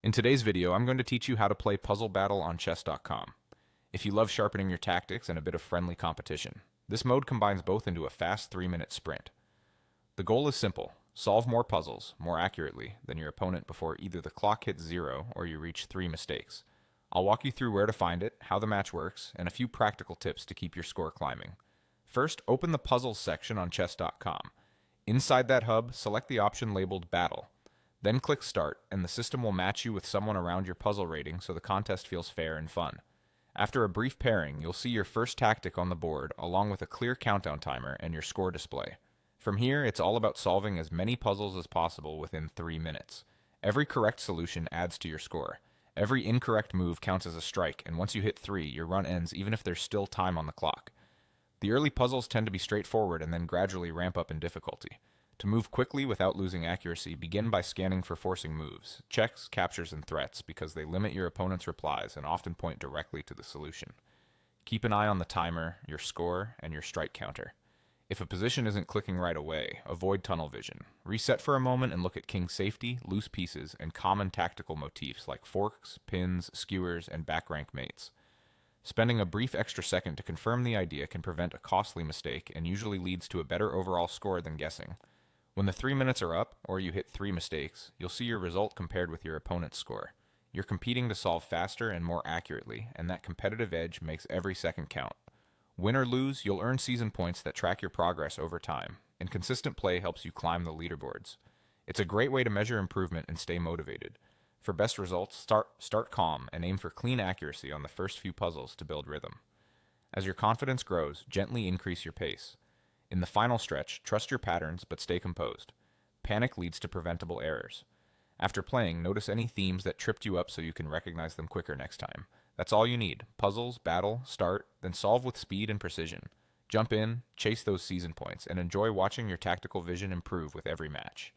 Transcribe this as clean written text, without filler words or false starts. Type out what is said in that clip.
In today's video, I'm going to teach you how to play Puzzle Battle on chess.com. If you love sharpening your tactics and a bit of friendly competition, this mode combines both into a fast 3-minute sprint. The goal is simple: solve more puzzles more accurately than your opponent before either the clock hits 0 or you reach 3 mistakes. I'll walk you through where to find it, how the match works, and a few practical tips to keep your score climbing. First, open the Puzzles section on chess.com. Inside that hub, select the option labeled Battle. Then click Start, and the system will match you with someone around your puzzle rating so the contest feels fair and fun. After a brief pairing, you'll see your first tactic on the board, along with a clear countdown timer and your score display. From here, it's all about solving as many puzzles as possible within 3 minutes. Every correct solution adds to your score. Every incorrect move counts as a strike, and once you hit 3, your run ends even if there's still time on the clock. The early puzzles tend to be straightforward and then gradually ramp up in difficulty. To move quickly without losing accuracy, begin by scanning for forcing moves, checks, captures, and threats, because they limit your opponent's replies and often point directly to the solution. Keep an eye on the timer, your score, and your strike counter. If a position isn't clicking right away, avoid tunnel vision. Reset for a moment and look at king safety, loose pieces, and common tactical motifs like forks, pins, skewers, and back rank mates. Spending a brief extra second to confirm the idea can prevent a costly mistake and usually leads to a better overall score than guessing. When the 3 minutes are up, or you hit 3 mistakes, you'll see your result compared with your opponent's score. You're competing to solve faster and more accurately, and that competitive edge makes every second count. Win or lose, you'll earn season points that track your progress over time, and consistent play helps you climb the leaderboards. It's a great way to measure improvement and stay motivated. For best results, start calm and aim for clean accuracy on the first few puzzles to build rhythm. As your confidence grows, gently increase your pace. In the final stretch, trust your patterns but stay composed. Panic leads to preventable errors. After playing, notice any themes that tripped you up so you can recognize them quicker next time. That's all you need: puzzles, battle, start, then solve with speed and precision. Jump in, chase those season points, and enjoy watching your tactical vision improve with every match.